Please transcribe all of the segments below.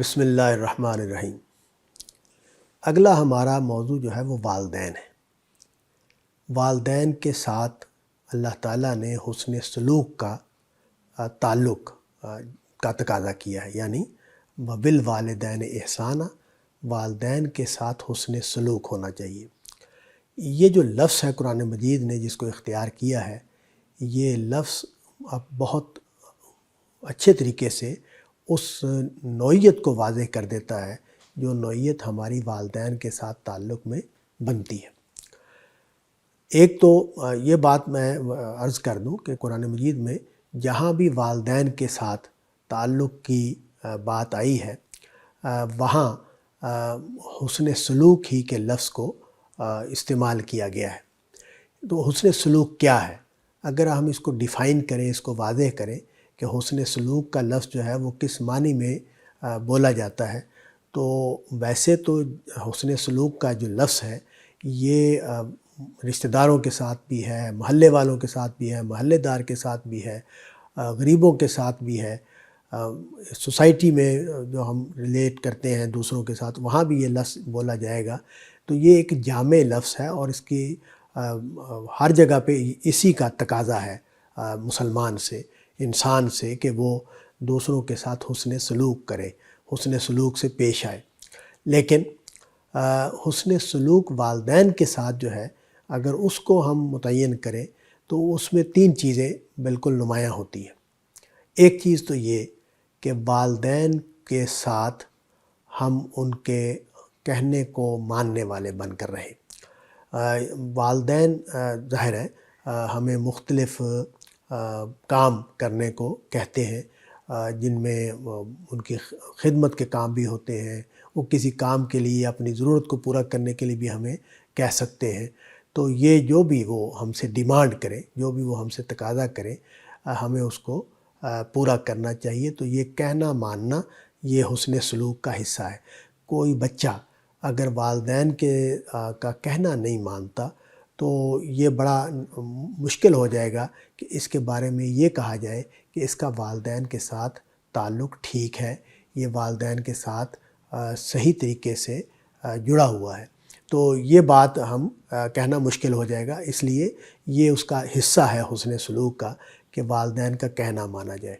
بسم اللہ الرحمن الرحیم۔ اگلا ہمارا موضوع جو ہے وہ والدین ہے۔ والدین کے ساتھ اللہ تعالیٰ نے حسن سلوک کا تعلق کا تقاضا کیا ہے، یعنی وبالوالدین احسانا، والدین کے ساتھ حسن سلوک ہونا چاہیے۔ یہ جو لفظ ہے قرآن مجید نے جس کو اختیار کیا ہے، یہ لفظ اب بہت اچھے طریقے سے اس نوعیت کو واضح کر دیتا ہے جو نوعیت ہماری والدین کے ساتھ تعلق میں بنتی ہے۔ ایک تو یہ بات میں عرض کر دوں کہ قرآن مجید میں جہاں بھی والدین کے ساتھ تعلق کی بات آئی ہے وہاں حسن سلوک ہی کے لفظ کو استعمال کیا گیا ہے۔ تو حسن سلوک کیا ہے؟ اگر ہم اس کو ڈیفائن کریں، اس کو واضح کریں کہ حسن سلوک کا لفظ جو ہے وہ کس معنی میں بولا جاتا ہے، تو ویسے تو حسن سلوک کا جو لفظ ہے یہ رشتہ داروں کے ساتھ بھی ہے، محلے والوں کے ساتھ بھی ہے، محلے دار کے ساتھ بھی ہے، غریبوں کے ساتھ بھی ہے، سوسائٹی میں جو ہم ریلیٹ کرتے ہیں دوسروں کے ساتھ وہاں بھی یہ لفظ بولا جائے گا۔ تو یہ ایک جامع لفظ ہے اور اس کی ہر جگہ پہ اسی کا تقاضا ہے مسلمان سے، انسان سے، کہ وہ دوسروں کے ساتھ حسن سلوک کرے، حسن سلوک سے پیش آئے۔ لیکن حسن سلوک والدین کے ساتھ جو ہے اگر اس کو ہم متعین کریں تو اس میں تین چیزیں بالکل نمایاں ہوتی ہیں۔ ایک چیز تو یہ کہ والدین کے ساتھ ہم ان کے کہنے کو ماننے والے بن کر رہیں۔ والدین ظاہر ہے ہمیں مختلف کام کرنے کو کہتے ہیں جن میں ان کی خدمت کے کام بھی ہوتے ہیں، وہ کسی کام کے لیے اپنی ضرورت کو پورا کرنے کے لیے بھی ہمیں کہہ سکتے ہیں۔ تو یہ جو بھی وہ ہم سے ڈیمانڈ کریں، جو بھی وہ ہم سے تقاضا کریں، ہمیں اس کو پورا کرنا چاہیے۔ تو یہ کہنا ماننا یہ حسن سلوک کا حصہ ہے۔ کوئی بچہ اگر والدین کا کہنا نہیں مانتا تو یہ بڑا مشکل ہو جائے گا کہ اس کے بارے میں یہ کہا جائے کہ اس کا والدین کے ساتھ تعلق ٹھیک ہے، یہ والدین کے ساتھ صحیح طریقے سے جڑا ہوا ہے۔ تو یہ بات ہم کہنا مشکل ہو جائے گا، اس لیے یہ اس کا حصہ ہے حسن سلوک کا کہ والدین کا کہنا مانا جائے۔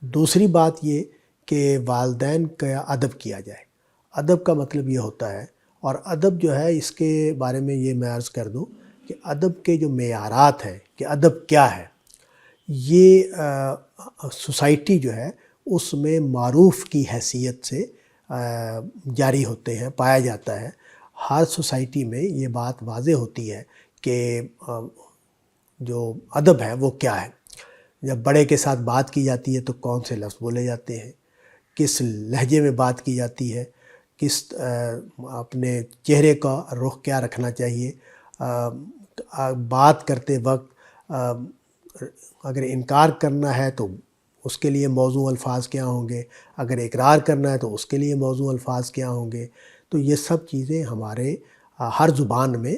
دوسری بات یہ کہ والدین کا ادب کیا جائے۔ ادب کا مطلب یہ ہوتا ہے، اور ادب جو ہے اس کے بارے میں یہ میں عرض کر دوں کہ ادب کے جو معیارات ہیں کہ ادب کیا ہے، یہ سوسائٹی جو ہے اس میں معروف کی حیثیت سے جاری ہوتے ہیں، پایا جاتا ہے۔ ہر سوسائٹی میں یہ بات واضح ہوتی ہے کہ جو ادب ہے وہ کیا ہے۔ جب بڑے کے ساتھ بات کی جاتی ہے تو کون سے لفظ بولے جاتے ہیں، کس لہجے میں بات کی جاتی ہے، کس اپنے چہرے کا رخ کیا رکھنا چاہیے، بات کرتے وقت اگر انکار کرنا ہے تو اس کے لیے موزوں الفاظ کیا ہوں گے، اگر اقرار کرنا ہے تو اس کے لیے موزوں الفاظ کیا ہوں گے۔ تو یہ سب چیزیں ہمارے ہر زبان میں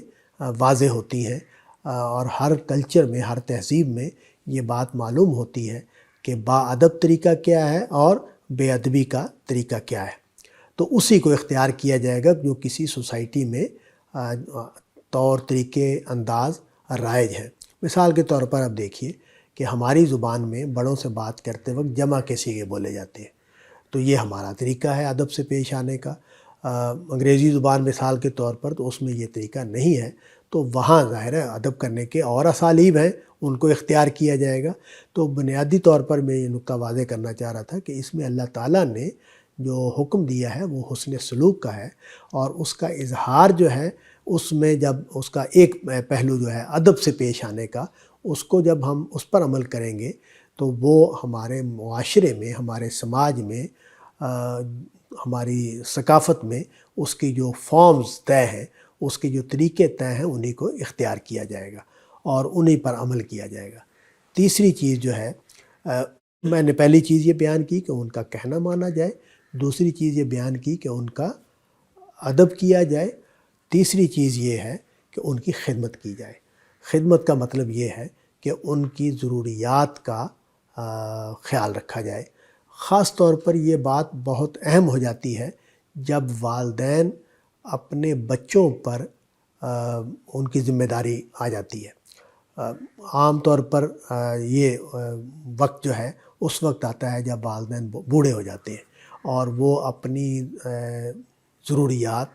واضح ہوتی ہیں اور ہر کلچر میں، ہر تہذیب میں یہ بات معلوم ہوتی ہے کہ با ادب طریقہ کیا ہے اور بے ادبی کا طریقہ کیا ہے۔ تو اسی کو اختیار کیا جائے گا جو کسی سوسائٹی میں طور طریقے انداز رائج ہیں۔ مثال کے طور پر اب دیکھیے کہ ہماری زبان میں بڑوں سے بات کرتے وقت جمع کے صیغے بولے جاتے ہیں، تو یہ ہمارا طریقہ ہے ادب سے پیش آنے کا۔ انگریزی زبان مثال کے طور پر تو اس میں یہ طریقہ نہیں ہے، تو وہاں ظاہر ہے ادب کرنے کے اور اسالیب ہیں، ان کو اختیار کیا جائے گا۔ تو بنیادی طور پر میں یہ نقطہ واضح کرنا چاہ رہا تھا کہ اس میں اللہ تعالیٰ نے جو حکم دیا ہے وہ حسن سلوک کا ہے، اور اس کا اظہار جو ہے اس میں جب اس کا ایک پہلو جو ہے ادب سے پیش آنے کا، اس کو جب ہم اس پر عمل کریں گے تو وہ ہمارے معاشرے میں، ہمارے سماج میں، ہماری ثقافت میں اس کی جو فارمز طے ہیں، اس کے جو طریقے طے ہیں، انہی کو اختیار کیا جائے گا اور انہی پر عمل کیا جائے گا۔ تیسری چیز جو ہے، میں نے پہلی چیز یہ بیان کی کہ ان کا کہنا مانا جائے، دوسری چیز یہ بیان کی کہ ان کا ادب کیا جائے، تیسری چیز یہ ہے کہ ان کی خدمت کی جائے۔ خدمت کا مطلب یہ ہے کہ ان کی ضروریات کا خیال رکھا جائے، خاص طور پر یہ بات بہت اہم ہو جاتی ہے جب والدین اپنے بچوں پر ان کی ذمہ داری آ جاتی ہے۔ عام طور پر یہ وقت جو ہے اس وقت آتا ہے جب والدین بوڑھے ہو جاتے ہیں اور وہ اپنی ضروریات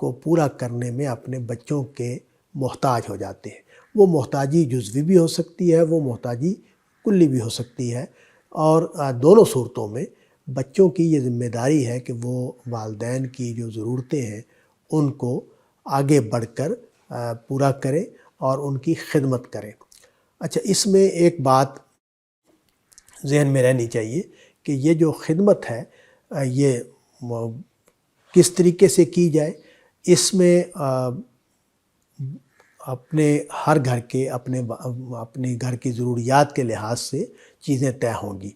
کو پورا کرنے میں اپنے بچوں کے محتاج ہو جاتے ہیں۔ وہ محتاجی جزوی بھی ہو سکتی ہے، وہ محتاجی کلی بھی ہو سکتی ہے، اور دونوں صورتوں میں بچوں کی یہ ذمہ داری ہے کہ وہ والدین کی جو ضرورتیں ہیں ان کو آگے بڑھ کر پورا کریں اور ان کی خدمت کریں۔ اچھا، اس میں ایک بات ذہن میں رہنی چاہیے کہ یہ جو خدمت ہے یہ کس طریقے سے کی جائے۔ اس میں اپنے ہر گھر کے اپنے گھر کی ضروریات کے لحاظ سے چیزیں طے ہوں گی۔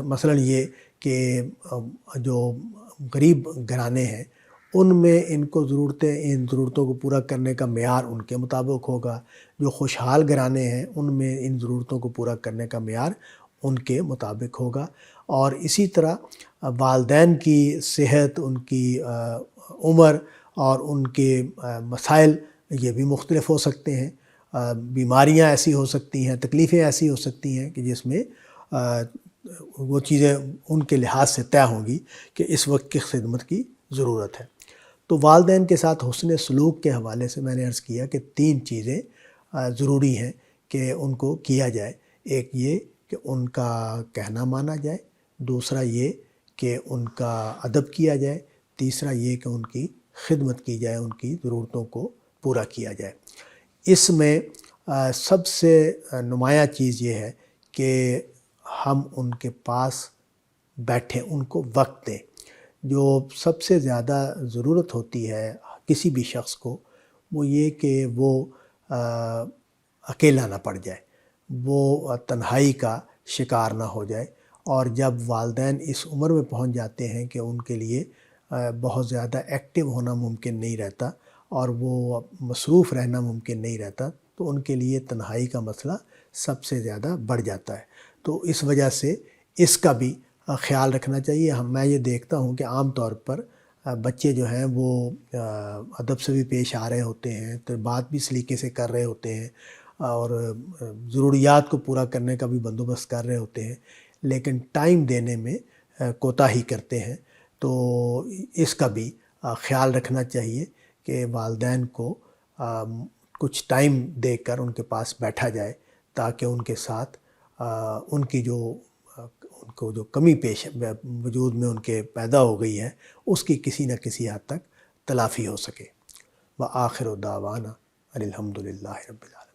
مثلا یہ کہ جو غریب گھرانے ہیں ان میں ان ضرورتوں کو پورا کرنے کا معیار ان کے مطابق ہوگا، جو خوشحال گھرانے ہیں ان میں ان ضرورتوں کو پورا کرنے کا معیار ان کے مطابق ہوگا، اور اسی طرح والدین کی صحت، ان کی عمر اور ان کے مسائل یہ بھی مختلف ہو سکتے ہیں۔ بیماریاں ایسی ہو سکتی ہیں، تکلیفیں ایسی ہو سکتی ہیں کہ جس میں وہ چیزیں ان کے لحاظ سے طے ہوں گی کہ اس وقت کی خدمت کی ضرورت ہے۔ تو والدین کے ساتھ حسن سلوک کے حوالے سے میں نے عرض کیا کہ 3 چیزیں ضروری ہیں کہ ان کو کیا جائے۔ ایک یہ کہ ان کا کہنا مانا جائے، دوسرا یہ کہ ان کا ادب کیا جائے، تیسرا یہ کہ ان کی خدمت کی جائے، ان کی ضرورتوں کو پورا کیا جائے۔ اس میں سب سے نمایاں چیز یہ ہے کہ ہم ان کے پاس بیٹھیں، ان کو وقت دیں۔ جو سب سے زیادہ ضرورت ہوتی ہے کسی بھی شخص کو وہ یہ کہ وہ اکیلا نہ پڑ جائے، وہ تنہائی کا شکار نہ ہو جائے، اور جب والدین اس عمر میں پہنچ جاتے ہیں کہ ان کے لیے بہت زیادہ ایکٹیو ہونا ممکن نہیں رہتا اور وہ مصروف رہنا ممکن نہیں رہتا، تو ان کے لیے تنہائی کا مسئلہ سب سے زیادہ بڑھ جاتا ہے۔ تو اس وجہ سے اس کا بھی خیال رکھنا چاہیے۔ میں یہ دیکھتا ہوں کہ عام طور پر بچے جو ہیں وہ ادب سے بھی پیش آ رہے ہوتے ہیں، تو بات بھی سلیقے سے کر رہے ہوتے ہیں اور ضروریات کو پورا کرنے کا بھی بندوبست کر رہے ہوتے ہیں، لیکن ٹائم دینے میں کوتاہی کرتے ہیں۔ تو اس کا بھی خیال رکھنا چاہیے کہ والدین کو کچھ ٹائم دے کر ان کے پاس بیٹھا جائے تاکہ ان کے ساتھ ان کی ان کو جو کمی پیش وجود میں ان کے پیدا ہو گئی ہے اس کی کسی نہ کسی حد تک تلافی ہو سکے۔ وآخر دعوانا ان الحمد للہ رب العالمین۔